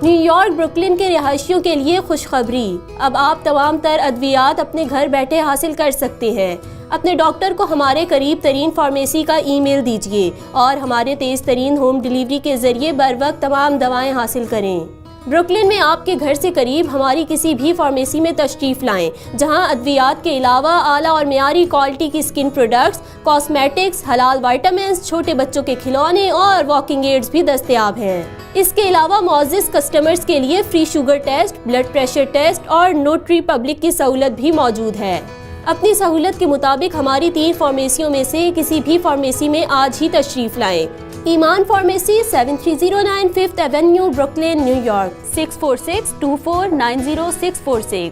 نیو یارک بروکلن کے رہائشیوں کے لیے خوشخبری, اب آپ تمام تر ادویات اپنے گھر بیٹھے حاصل کر سکتے ہیں. اپنے ڈاکٹر کو ہمارے قریب ترین فارمیسی کا ای میل دیجیے اور ہمارے تیز ترین ہوم ڈیلیوری کے ذریعے بر وقت تمام دوائیں حاصل کریں. بروکلن میں آپ کے گھر سے قریب ہماری کسی بھی فارمیسی میں تشریف لائیں, جہاں ادویات کے علاوہ اعلیٰ اور معیاری کوالٹی کی سکن پروڈکٹس, کاسمیٹکس, حلال وائٹامنس, چھوٹے بچوں کے کھلونے اور واکنگ ایڈز بھی دستیاب ہیں. اس کے علاوہ معزز کسٹمرز کے لیے free sugar test, blood pressure test اور نوٹری پبلک کی سہولت بھی موجود ہے. اپنی سہولت کے مطابق ہماری 3 فارمیسیوں میں سے کسی بھی فارمیسی میں آج ہی تشریف لائیں. ایمان pharmacy 7309 5th avenue Brooklyn new York 6462490 646.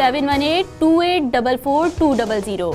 7128444200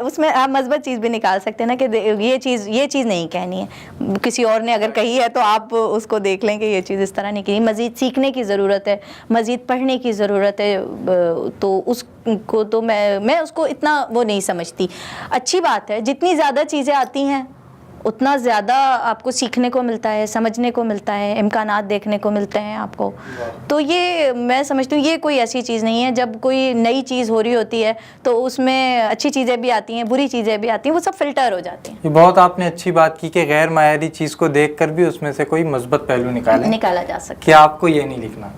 اس میں آپ مثبت چیز بھی نکال سکتے ہیں نا کہ یہ چیز نہیں کہنی ہے. کسی اور نے اگر کہی ہے تو آپ اس کو دیکھ لیں کہ یہ چیز اس طرح نہیں کہنی. مزید سیکھنے کی ضرورت ہے, مزید پڑھنے کی ضرورت ہے. تو اس کو تو میں اس کو اتنا وہ نہیں سمجھتی. اچھی بات ہے, جتنی زیادہ چیزیں آتی ہیں اتنا زیادہ آپ کو سیکھنے کو ملتا ہے, سمجھنے کو ملتا ہے, امکانات دیکھنے کو ملتے ہیں آپ کو. تو یہ میں سمجھتی ہوں یہ کوئی ایسی چیز نہیں ہے. جب کوئی نئی چیز ہو رہی ہوتی ہے تو اس میں اچھی چیزیں بھی آتی ہیں, بری چیزیں بھی آتی ہیں, وہ سب فلٹر ہو جاتی ہیں. یہ بہت آپ نے اچھی بات کی کہ غیر معیاری چیز کو دیکھ کر بھی اس میں سے کوئی مثبت پہلو نکالا جا سکتا کہ آپ کو یہ نہیں لکھنا.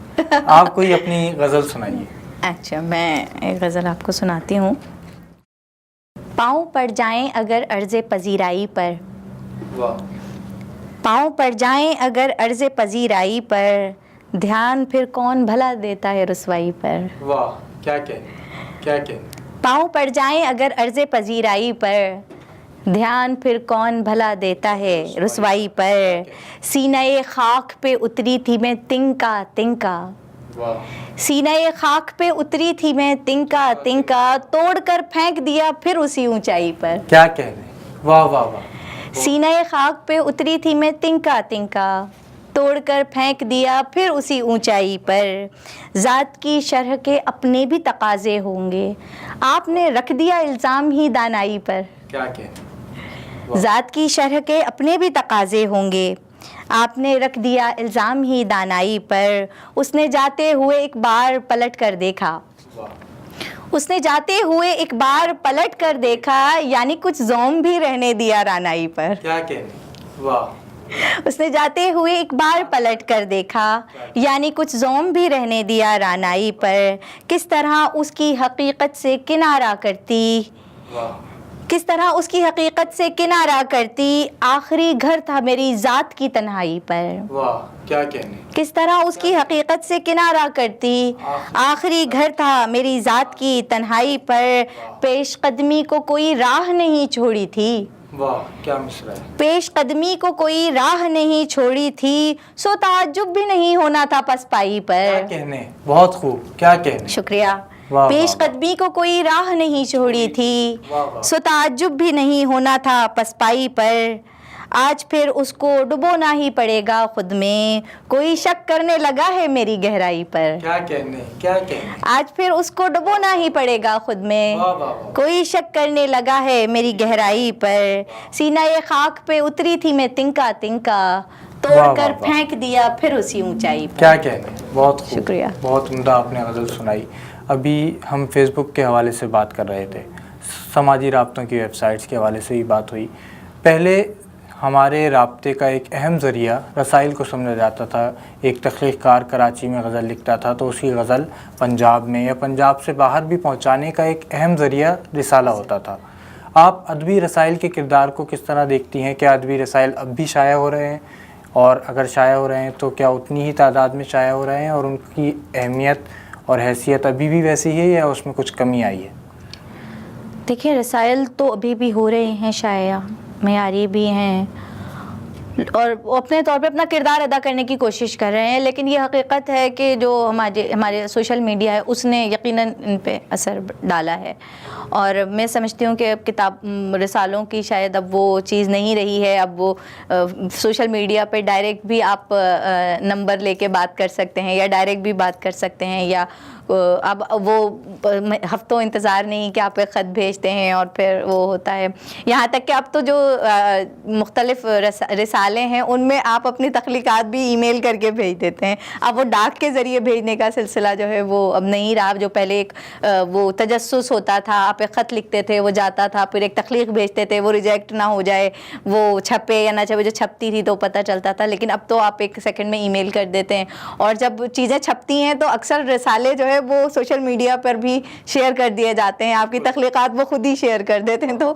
آپ کوئی اپنی غزل سنائیے. اچھا, میں ایک غزل آپ کو سناتی ہوں. پاؤں پڑ جائیں اگر عرض پذیرائی پر, پاؤں پڑ جائیں اگر عرض پذیرائی پر, دھیان پھر کون بھلا دیتا ہے رسوائی پر. واہ, کیا کہنے. پاؤں پڑ جائیں اگر عرض پذیرائی پر, دھیان پھر کون بھلا دیتا ہے رسوائی پر. سینہ خاک پہ اتری تھی میں تنکا تنکا, سینہ خاک پہ اتری تھی میں تنکا تنکا, توڑ کر پھینک دیا پھر اسی اونچائی پر. کیا کہنے. واہ واہ واہ. سینہ خاک پہ اتری تھی میں تنکا تنکا, توڑ کر پھینک دیا پھر اسی اونچائی پر. ذات کی شرح کے اپنے بھی تقاضے ہوں گے, آپ نے رکھ دیا الزام ہی دانائی پر. کیا کہنے. ذات کی شرح کے اپنے بھی تقاضے ہوں گے, آپ نے رکھ دیا الزام ہی دانائی پر. اس نے جاتے ہوئے ایک بار پلٹ کر دیکھا, اس نے جاتے ہوئے ایک بار پلٹ کر دیکھا, یعنی کچھ زوم بھی رہنے دیا رانائی پر. کیا کہنے. واہ. اس نے جاتے ہوئے ایک بار پلٹ کر دیکھا, یعنی کچھ زوم بھی رہنے دیا رانائی پر. کس طرح اس کی حقیقت سے کنارہ کرتی, کس طرح اس کی حقیقت سے کنارہ کرتی, آخری گھر تھا میری ذات کی تنہائی پر. واہ, کیا کہنے. کس طرح اس کی حقیقت سے کنارہ کرتی, آخری گھر تھا میری ذات کی تنہائی پر. پیش قدمی کو کوئی راہ نہیں چھوڑی تھی, واہ کیا مصرع ہے. پیش قدمی کو کوئی راہ نہیں چھوڑی تھی, سو تعجب بھی نہیں ہونا تھا پسپائی پر. کیا کہنے. بہت خوب. کیا کہنے. شکریہ. پیش قدمی کو کوئی راہ نہیں چھوڑی تھی, سو تعجب بھی نہیں ہونا تھا پسپائی پر. آج پھر اس کو ڈبونا ہی پڑے گا خود میں, کوئی شک کرنے لگا ہے میری گہرائی پر. کیا کہنے. کیا کہنے. آج پھر اس کو ڈبونا ہی پڑے گا خود میں, کوئی شک کرنے لگا ہے میری گہرائی پر. سینہ خاک پہ اتری تھی میں تنکا تنکا, توڑ کر پھینک دیا پھر اسی اونچائی پر. کیا کہنے. بہت خوب. شکریہ. بہت عمدہ آپ نے غزل سنائی. ابھی ہم فیس بک کے حوالے سے بات کر رہے تھے, سماجی رابطوں کی ویب سائٹس کے حوالے سے ہی بات ہوئی. پہلے ہمارے رابطے کا ایک اہم ذریعہ رسائل کو سمجھا جاتا تھا. ایک تخلیق کار کراچی میں غزل لکھتا تھا تو اسی غزل پنجاب میں یا پنجاب سے باہر بھی پہنچانے کا ایک اہم ذریعہ رسالہ ہوتا تھا. آپ ادبی رسائل کے کردار کو کس طرح دیکھتی ہیں؟ کیا ادبی رسائل اب بھی شائع ہو رہے ہیں, اور اگر شائع ہو رہے ہیں تو کیا اتنی ہی تعداد میں شائع ہو رہے ہیں, اور ان کی اہمیت اور حیثیت ابھی بھی ویسی ہے یا اس میں کچھ کمی آئی ہے؟ دیکھیں, رسائل تو ابھی بھی ہو رہے ہیں شائع, معیاری بھی ہیں, اور اپنے طور پہ اپنا کردار ادا کرنے کی کوشش کر رہے ہیں. لیکن یہ حقیقت ہے کہ جو ہمارے سوشل میڈیا ہے اس نے یقیناً ان پہ اثر ڈالا ہے. اور میں سمجھتی ہوں کہ اب کتاب رسالوں کی شاید اب وہ چیز نہیں رہی ہے. اب وہ سوشل میڈیا پہ ڈائریکٹ بھی آپ نمبر لے کے بات کر سکتے ہیں, یا ڈائریکٹ بھی بات کر سکتے ہیں, یا اب وہ ہفتوں انتظار نہیں کہ آپ ایک خط بھیجتے ہیں اور پھر وہ ہوتا ہے. یہاں تک کہ اب تو جو مختلف رسالے ہیں ان میں آپ اپنی تخلیقات بھی ای میل کر کے بھیج دیتے ہیں. اب وہ ڈاک کے ذریعے بھیجنے کا سلسلہ جو ہے وہ اب نہیں رہا. جو پہلے ایک وہ تجسس ہوتا تھا, آپ ایک خط لکھتے تھے, وہ جاتا تھا, پھر ایک تخلیق بھیجتے تھے, وہ ریجیکٹ نہ ہو جائے, وہ چھپے یا نہ چھپے, جو چھپتی تھی تو پتہ چلتا تھا. لیکن اب تو آپ ایک سیکنڈ میں ای میل کر دیتے ہیں, اور جب چیزیں چھپتی ہیں تو اکثر رسالے جو ہے وہ سوشل میڈیا پر بھی شیئر کر دیے جاتے ہیں. آپ کی تخلیقات وہ خود ہی شیئر کر دیتے ہیں. تو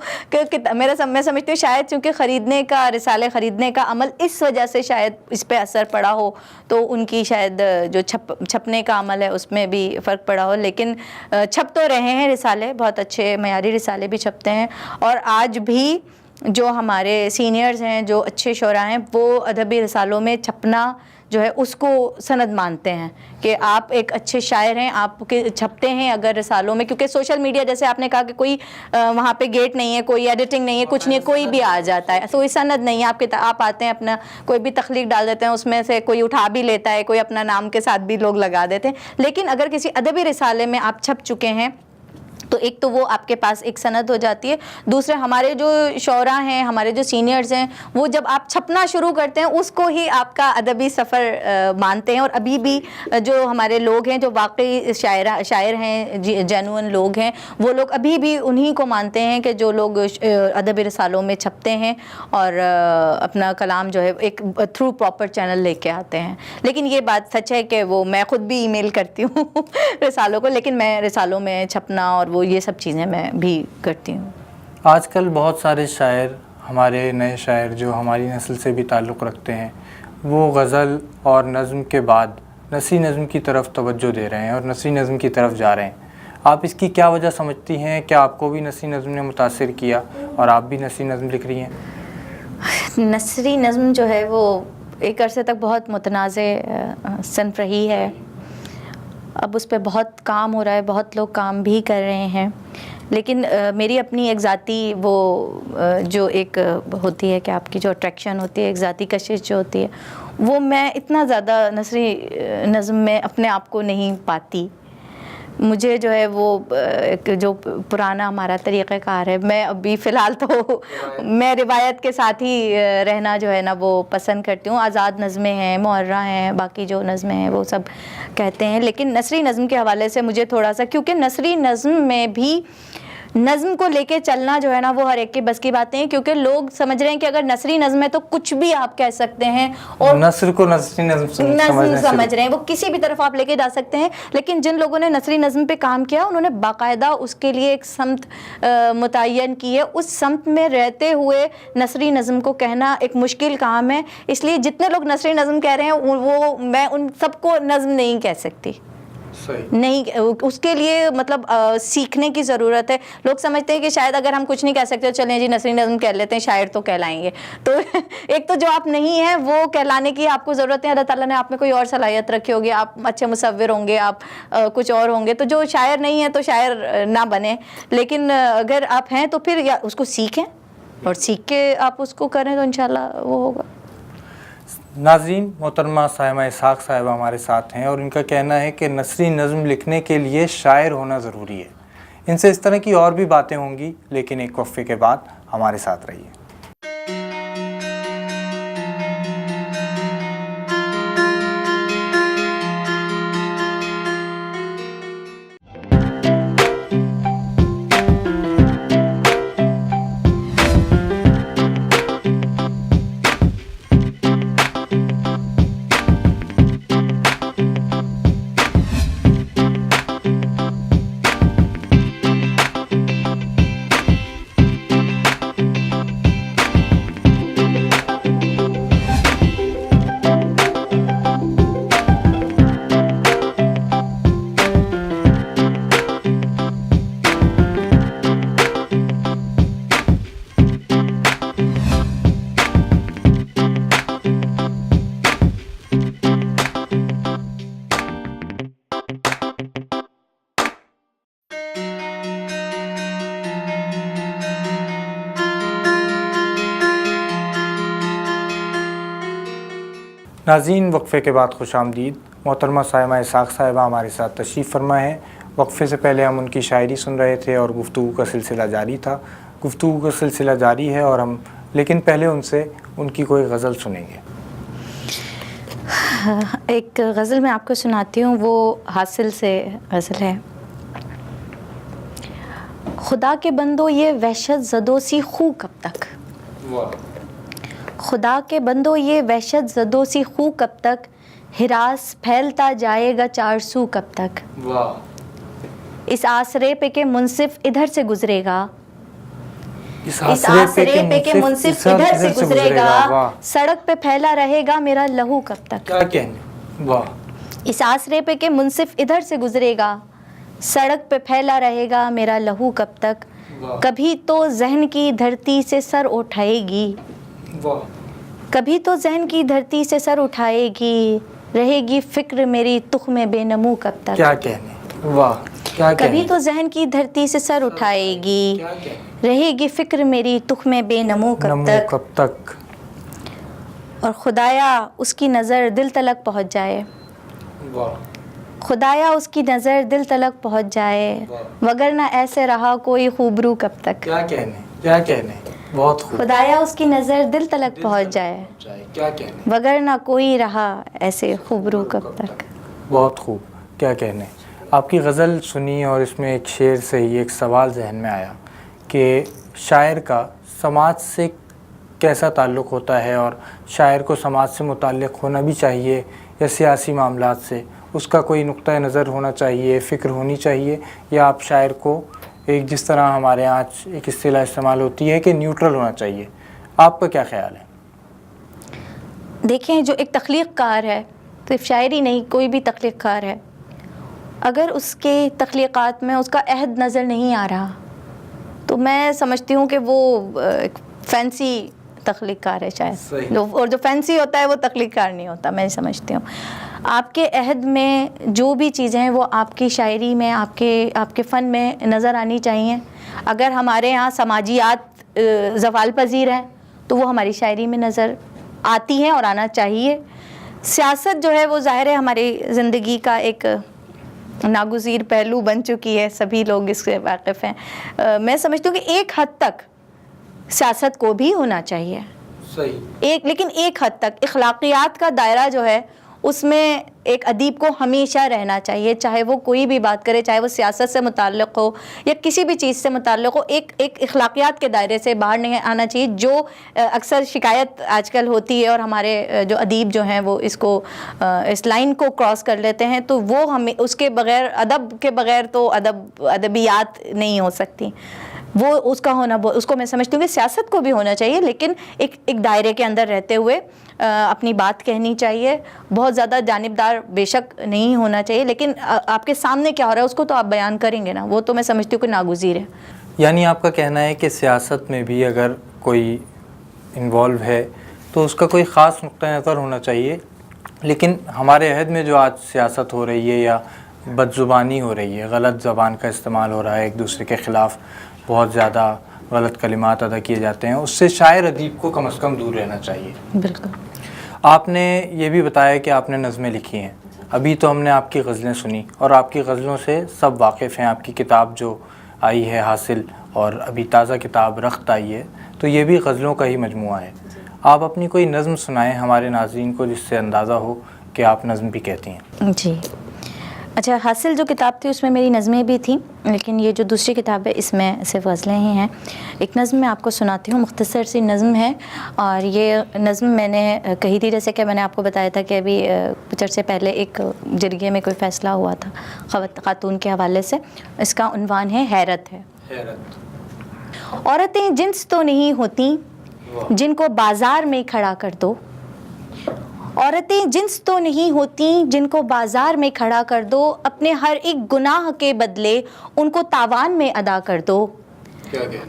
میں سمجھتی ہوں شاید چونکہ خریدنے کا, رسالے خریدنے کا عمل اس وجہ سے شاید اس پہ اثر پڑا ہو, تو ان کی شاید جو چھپنے کا عمل ہے اس میں بھی فرق پڑا ہو. لیکن چھپ تو رہے ہیں رسالے, بہت اچھے معیاری رسالے بھی چھپتے ہیں, اور آج بھی جو ہمارے سینئرز ہیں، جو اچھے شعراء ہیں، وہ ادبی رسالوں میں چھپنا جو ہے اس کو سند مانتے ہیں کہ آپ ایک اچھے شاعر ہیں، آپ کے چھپتے ہیں اگر رسالوں میں، کیونکہ سوشل میڈیا جیسے آپ نے کہا کہ کوئی وہاں پہ گیٹ نہیں ہے، کوئی ایڈیٹنگ نہیں ہے، کچھ نہیں ہے، کوئی بھی آ جاتا ہے، کوئی سند نہیں ہے، آپ آتے ہیں اپنا کوئی بھی تخلیق ڈال دیتے ہیں، اس میں سے کوئی اٹھا بھی لیتا ہے، کوئی اپنا نام کے ساتھ بھی لوگ لگا دیتے ہیں. لیکن اگر کسی ادبی رسالے میں آپ چھپ چکے ہیں تو ایک تو وہ آپ کے پاس ایک سند ہو جاتی ہے. دوسرے ہمارے جو شعراء ہیں، ہمارے جو سینئرز ہیں، وہ جب آپ چھپنا شروع کرتے ہیں اس کو ہی آپ کا ادبی سفر مانتے ہیں. اور ابھی بھی جو ہمارے لوگ ہیں جو واقعی شاعر ہیں، جینوئن لوگ ہیں، وہ لوگ ابھی بھی انہی کو مانتے ہیں کہ جو لوگ ادبی رسالوں میں چھپتے ہیں اور اپنا کلام جو ہے ایک تھرو پراپر چینل لے کے آتے ہیں. لیکن یہ بات سچ ہے کہ وہ میں خود بھی ای میل کرتی ہوں رسالوں کو، لیکن میں رسالوں میں چھپنا اور وہ یہ سب چیزیں میں بھی کرتی ہوں. آج کل بہت سارے شاعر، ہمارے نئے شاعر جو ہماری نسل سے بھی تعلق رکھتے ہیں، وہ غزل اور نظم کے بعد نثری نظم کی طرف توجہ دے رہے ہیں اور نثری نظم کی طرف جا رہے ہیں. آپ اس کی کیا وجہ سمجھتی ہیں؟ کیا آپ کو بھی نثری نظم نے متاثر کیا اور آپ بھی نثری نظم لکھ رہی ہیں؟ نثری نظم جو ہے وہ ایک عرصے تک بہت متنازع صنف رہی ہے. اب اس پہ بہت کام ہو رہا ہے، بہت لوگ کام بھی کر رہے ہیں، لیکن میری اپنی ایک ذاتی وہ جو ایک ہوتی ہے کہ آپ کی جو اٹریکشن ہوتی ہے، ایک ذاتی کشش جو ہوتی ہے، وہ میں اتنا زیادہ نثری نظم میں اپنے آپ کو نہیں پاتی. مجھے جو ہے وہ جو پرانا ہمارا طریقہ کار ہے، میں ابھی فی الحال تو میں روایت کے ساتھ ہی رہنا جو ہے نا وہ پسند کرتی ہوں. آزاد نظمیں ہیں، محرہ ہیں، باقی جو نظمیں ہیں وہ سب کہتے ہیں. لیکن نثری نظم کے حوالے سے مجھے تھوڑا سا، کیونکہ نثری نظم میں بھی نظم کو لے کے چلنا جو ہے نا وہ ہر ایک کے بس کی باتیں ہیں، کیونکہ لوگ سمجھ رہے ہیں کہ اگر نثری نظم ہے تو کچھ بھی آپ کہہ سکتے ہیں اور نثر کو نثری نظم سمجھ رہے ہیں، وہ کسی بھی طرف آپ لے کے جا سکتے ہیں. لیکن جن لوگوں نے نثری نظم پہ کام کیا، انہوں نے باقاعدہ اس کے لیے ایک سمت متعین کی ہے. اس سمت میں رہتے ہوئے نثری نظم کو کہنا ایک مشکل کام ہے. اس لیے جتنے لوگ نثری نظم کہہ رہے ہیں وہ میں ان سب کو نظم نہیں کہہ سکتی. نہیں، اس کے لیے مطلب سیکھنے کی ضرورت ہے. لوگ سمجھتے ہیں کہ شاید اگر ہم کچھ نہیں کہہ سکتے چلیں جی نثری نظم کہہ لیتے ہیں، شاعر تو کہلائیں گے. تو ایک تو جو آپ نہیں ہیں وہ کہلانے کی آپ کو ضرورت ہے. اللہ تعالیٰ نے آپ میں کوئی اور صلاحیت رکھی ہوگی، آپ اچھے مصور ہوں گے، آپ کچھ اور ہوں گے. تو جو شاعر نہیں ہے تو شاعر نہ بنے، لیکن اگر آپ ہیں تو پھر یا اس کو سیکھیں اور سیکھ کے آپ اس کو کریں تو انشاءاللہ وہ ہوگا. ناظرین، محترمہ سائمہ اسحاق صاحبہ ہمارے ساتھ ہیں اور ان کا کہنا ہے کہ نثری نظم لکھنے کے لیے شاعر ہونا ضروری ہے. ان سے اس طرح کی اور بھی باتیں ہوں گی، لیکن ایک وقفے کے بعد ہمارے ساتھ رہیے. ناظرین، وقفے کے بعد خوش آمدید. محترمہ سائمہ اسحاق صاحبہ ہمارے ساتھ تشریف فرما ہیں. وقفے سے پہلے ہم ان کی شاعری سن رہے تھے اور گفتگو کا سلسلہ جاری تھا. گفتگو کا سلسلہ جاری ہے اور ہم لیکن پہلے ان سے ان کی کوئی غزل سنیں گے. ایک غزل میں آپ کو سناتی ہوں، وہ حاصل سے غزل ہے. خدا کے بندو یہ وحشت زدوں سی خو کب تک، خدا کے بندو یہ وحشت زدوں سی خو کب تک، ہراس پھیلتا جائے گا چار سو کب تک. اس آسرے پہ کہ منصف ادھر سے گزرے گا، اس آسرے پہ کہ منصف ادھر سے گزرے گا، سڑک پہ پھیلا رہے گا میرا لہو کب تک. اس آسرے پہ کہ منصف ادھر سے گزرے گا، سڑک پہ پھیلا رہے گا میرا لہو کب تک. کبھی تو ذہن کی دھرتی سے سر اٹھائے گی، کبھی تو ذہن کی دھرتی سے سر اٹھائے گی، رہے گی فکر میری تخم بے نمو کب تک۔ کیا کہنے، واہ کیا کہنے، کبھی تو ذہن کی دھرتی سے سر اٹھائے گی، رہے گی فکر میری تخم بے نمو کب تک، کب تک، اور خدایا اس کی نظر دل تلک پہنچ جائے، خدایا اس کی نظر دل تلک پہنچ جائے، وگرنہ ایسے رہا کوئی خوبرو کب تک۔ کیا کہنے، کیا کہنے، بہت خوب، خدایا اس کی نظر دل تلک پہنچ جائے، کیا کہنے، وگرنہ کوئی رہا ایسے خوبرو کب تک۔ بہت خوب، کیا کہنے۔ آپ کی غزل سنی اور اس میں ایک شعر سے ہی ایک سوال ذہن میں آیا کہ شاعر کا سماج سے کیسا تعلق ہوتا ہے، اور شاعر کو سماج سے متعلق ہونا بھی چاہیے یا سیاسی معاملات سے اس کا کوئی نقطہ نظر ہونا چاہیے، فکر ہونی چاہیے، یا آپ شاعر کو ایک جس طرح ہمارے یہاں ایک اصطلاح استعمال ہوتی ہے کہ نیوٹرل ہونا چاہیے؟ آپ کا کیا خیال ہے؟ دیکھیں، جو ایک تخلیق کار ہے، صرف شاعری نہیں، کوئی بھی تخلیق کار ہے، اگر اس کے تخلیقات میں اس کا عہد نظر نہیں آ رہا تو میں سمجھتی ہوں کہ وہ ایک فینسی تخلیق کار ہے شاید، اور جو فینسی ہوتا ہے وہ تخلیق کار نہیں ہوتا، میں سمجھتی ہوں۔ آپ کے عہد میں جو بھی چیزیں ہیں وہ آپ کی شاعری میں، آپ کے فن میں نظر آنی چاہیے۔ اگر ہمارے یہاں سماجیات زوال پذیر ہیں تو وہ ہماری شاعری میں نظر آتی ہیں اور آنا چاہیے۔ سیاست جو ہے وہ ظاہر ہے ہماری زندگی کا ایک ناگزیر پہلو بن چکی ہے، سبھی لوگ اس سے واقف ہیں۔ میں سمجھتی ہوں کہ ایک حد تک سیاست کو بھی ہونا چاہیے، لیکن ایک حد تک اخلاقیات کا دائرہ جو ہے اس میں ایک ادیب کو ہمیشہ رہنا چاہیے، چاہے وہ کوئی بھی بات کرے، چاہے وہ سیاست سے متعلق ہو یا کسی بھی چیز سے متعلق ہو، ایک اخلاقیات کے دائرے سے باہر نہیں آنا چاہیے۔ جو اکثر شکایت آج کل ہوتی ہے اور ہمارے جو ادیب جو ہیں وہ اس لائن کو کراس کر لیتے ہیں، تو وہ ہمیں اس کے بغیر، ادب کے بغیر تو ادبیات نہیں ہو سکتی۔ وہ اس کا ہونا، اس کو میں سمجھتی ہوں کہ سیاست کو بھی ہونا چاہیے، لیکن ایک دائرے کے اندر رہتے ہوئے اپنی بات کہنی چاہیے۔ بہت زیادہ جانبدار بے شک نہیں ہونا چاہیے، لیکن آپ کے سامنے کیا ہو رہا ہے اس کو تو آپ بیان کریں گے نا، وہ تو میں سمجھتی ہوں کہ ناگزیر ہے۔ یعنی آپ کا کہنا ہے کہ سیاست میں بھی اگر کوئی انوالو ہے تو اس کا کوئی خاص نقطہ نظر ہونا چاہیے، لیکن ہمارے عہد میں جو آج سیاست ہو رہی ہے یا بد زبانی ہو رہی ہے، غلط زبان کا استعمال ہو رہا ہے، ایک دوسرے کے خلاف بہت زیادہ غلط کلمات ادا کیے جاتے ہیں، اس سے شاعر ادیب کو کم از کم دور رہنا چاہیے۔ بالکل۔ آپ نے یہ بھی بتایا کہ آپ نے نظمیں لکھی ہیں، ابھی تو ہم نے آپ کی غزلیں سنی اور آپ کی غزلوں سے سب واقف ہیں۔ آپ کی کتاب جو آئی ہے حاصل، اور ابھی تازہ کتاب رخت آئی ہے، تو یہ بھی غزلوں کا ہی مجموعہ ہے۔ آپ اپنی کوئی نظم سنائیں ہمارے ناظرین کو، جس سے اندازہ ہو کہ آپ نظم بھی کہتی ہیں۔ جی اچھا، حاصل جو کتاب تھی اس میں میری نظمیں بھی تھیں، لیکن یہ جو دوسری کتاب ہے اس میں صرف غزلیں ہی ہیں۔ ایک نظم میں آپ کو سناتی ہوں، مختصر سی نظم ہے، اور یہ نظم میں نے کہی تھی، جیسے کہ میں نے آپ کو بتایا تھا کہ ابھی کچھ عرصے پہلے ایک جرگے میں کوئی فیصلہ ہوا تھا خاتون کے حوالے سے۔ اس کا عنوان ہے حیرت ہے۔ عورتیں جنس تو نہیں ہوتی جن کو بازار میں کھڑا کر دو، عورتیں جنس تو نہیں ہوتی جن کو بازار میں کھڑا کر دو، اپنے ہر ایک گناہ کے بدلے ان کو تاوان میں ادا کر دو۔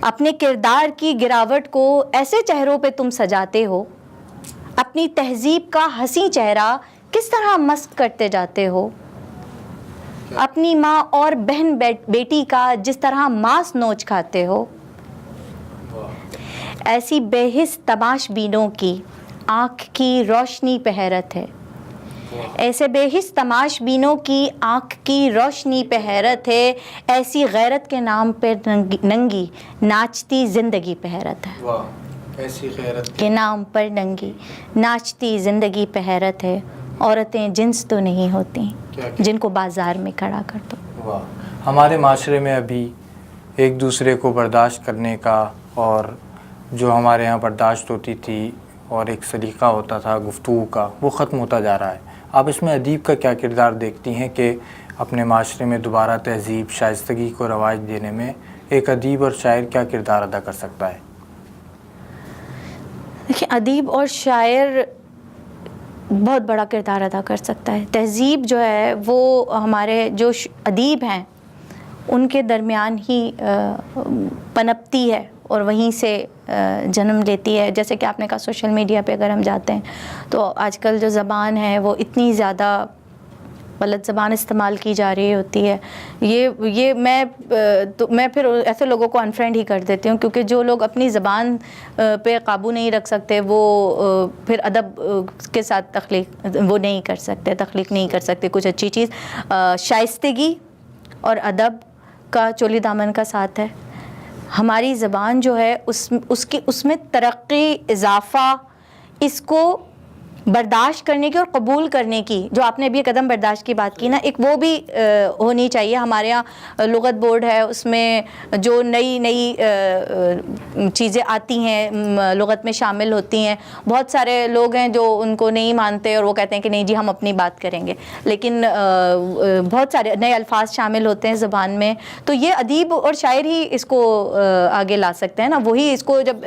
اپنے کردار کی گراوٹ کو ایسے چہروں پہ تم سجاتے ہو، اپنی تہذیب کا حسین چہرہ کس طرح مسخ کرتے جاتے ہو، اپنی ماں اور بہن بیٹی کا جس طرح ماس نوچ کھاتے ہو۔ ایسی بے حس تماش بینوں کی آنکھ کی روشنی پہ حیرت ہے، ایسے بے حس تماش بینوں کی آنکھ کی روشنی پہ حیرت ہے، ایسی غیرت کے نام پہ ننگی ناچتی زندگی پہ حیرت ہے، ایسی غیرت کے نام پر ننگی ناچتی زندگی پہ حیرت ہے۔ عورتیں جنس تو نہیں ہوتی جن کو بازار میں کھڑا کر دو۔ ہمارے معاشرے میں ابھی ایک دوسرے کو برداشت کرنے کا، اور جو ہمارے یہاں برداشت ہوتی تھی اور ایک سلیقہ ہوتا تھا گفتگو کا، وہ ختم ہوتا جا رہا ہے۔ آپ اس میں ادیب کا کیا کردار دیکھتی ہیں کہ اپنے معاشرے میں دوبارہ تہذیب شائستگی کو رواج دینے میں ایک ادیب اور شاعر کیا کردار ادا کر سکتا ہے؟ دیکھیں، ادیب اور شاعر بہت بڑا کردار ادا کر سکتا ہے۔ تہذیب جو ہے وہ ہمارے جو ادیب ہیں ان کے درمیان ہی پنپتی ہے اور وہیں سے جنم لیتی ہے. جیسے کہ آپ نے کہا سوشل میڈیا پہ اگر ہم جاتے ہیں تو آج کل جو زبان ہے وہ اتنی زیادہ غلط زبان استعمال کی جا رہی ہوتی ہے. یہ میں پھر ایسے لوگوں کو انفرینڈ ہی کر دیتی ہوں, کیونکہ جو لوگ اپنی زبان پہ قابو نہیں رکھ سکتے وہ پھر ادب کے ساتھ تخلیق وہ نہیں کر سکتے, تخلیق نہیں کر سکتے کچھ اچھی چیز. شائستگی اور ادب کا چولی دامن کا ساتھ ہے. ہماری زبان جو ہے اس میں ترقی, اضافہ, اس کو برداشت کرنے کی اور قبول کرنے کی, جو آپ نے ابھی قدم برداشت کی بات کی نا, ایک وہ بھی ہونی چاہیے. ہمارے یہاں لغت بورڈ ہے, اس میں جو نئی چیزیں آتی ہیں لغت میں شامل ہوتی ہیں. بہت سارے لوگ ہیں جو ان کو نہیں مانتے اور وہ کہتے ہیں کہ نہیں جی ہم اپنی بات کریں گے, لیکن بہت سارے نئے الفاظ شامل ہوتے ہیں زبان میں. تو یہ ادیب اور شاعر ہی اس کو آگے لا سکتے ہیں نا, وہی اس کو جب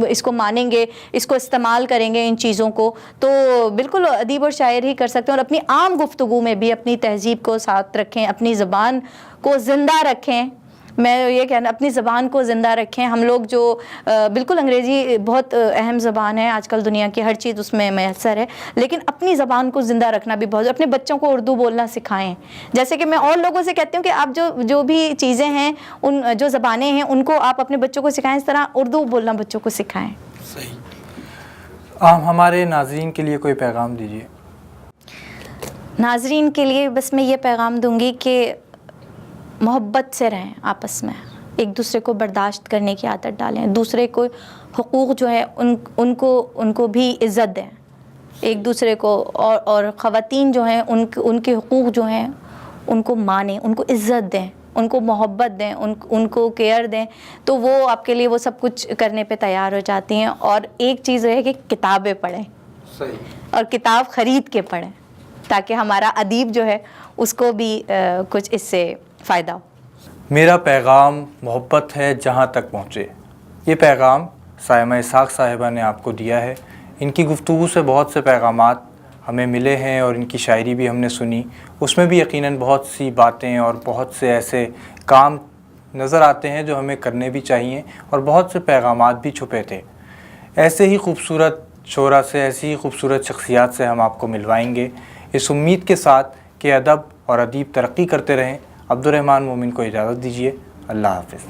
اس کو مانیں گے, اس کو استعمال کریں گے ان چیزوں کو, تو بالکل ادیب اور شاعر ہی کر سکتے ہیں. اور اپنی عام گفتگو میں بھی اپنی تہذیب کو ساتھ رکھیں, اپنی زبان کو زندہ رکھیں. میں یہ کہنا اپنی زبان کو زندہ رکھیں. ہم لوگ جو بالکل انگریزی بہت اہم زبان ہے آج کل, دنیا کی ہر چیز اس میں میسر ہے, لیکن اپنی زبان کو زندہ رکھنا بھی بہت. اپنے بچوں کو اردو بولنا سکھائیں. جیسے کہ میں اور لوگوں سے کہتی ہوں کہ آپ جو بھی چیزیں ہیں, ان جو زبانیں ہیں ان کو آپ اپنے بچوں کو سکھائیں, اس طرح اردو بولنا بچوں کو سکھائیں. صحیح. ہمارے ناظرین کے لیے کوئی پیغام دیجیے. ناظرین کے لیے بس میں یہ پیغام دوں گی کہ محبت سے رہیں آپس میں, ایک دوسرے کو برداشت کرنے کی عادت ڈالیں, دوسرے کو حقوق جو ہے ان کو بھی عزت دیں ایک دوسرے کو, اور خواتین جو ہیں ان کے حقوق جو ہیں ان کو مانیں, ان کو عزت دیں, ان کو محبت دیں, ان کو کیئر دیں, تو وہ آپ کے لیے وہ سب کچھ کرنے پہ تیار ہو جاتی ہیں. اور ایک چیز ہے کہ کتابیں پڑھیں. صحیح. اور کتاب خرید کے پڑھیں تاکہ ہمارا ادیب جو ہے اس کو بھی کچھ اس سے فائدہ ہو. میرا پیغام محبت ہے جہاں تک پہنچے. یہ پیغام سائمہ اسحاق صاحبہ نے آپ کو دیا ہے. ان کی گفتگو سے بہت سے پیغامات ہمیں ملے ہیں اور ان کی شاعری بھی ہم نے سنی. اس میں بھی یقیناً بہت سی باتیں اور بہت سے ایسے کام نظر آتے ہیں جو ہمیں کرنے بھی چاہیے, اور بہت سے پیغامات بھی چھپے تھے. ایسے ہی خوبصورت شعراء سے, ایسی ہی خوبصورت شخصیات سے ہم آپ کو ملوائیں گے, اس امید کے ساتھ کہ ادب اور ادیب ترقی کرتے رہیں. عبد الرحمن مومن کو اجازت دیجیے. اللہ حافظ.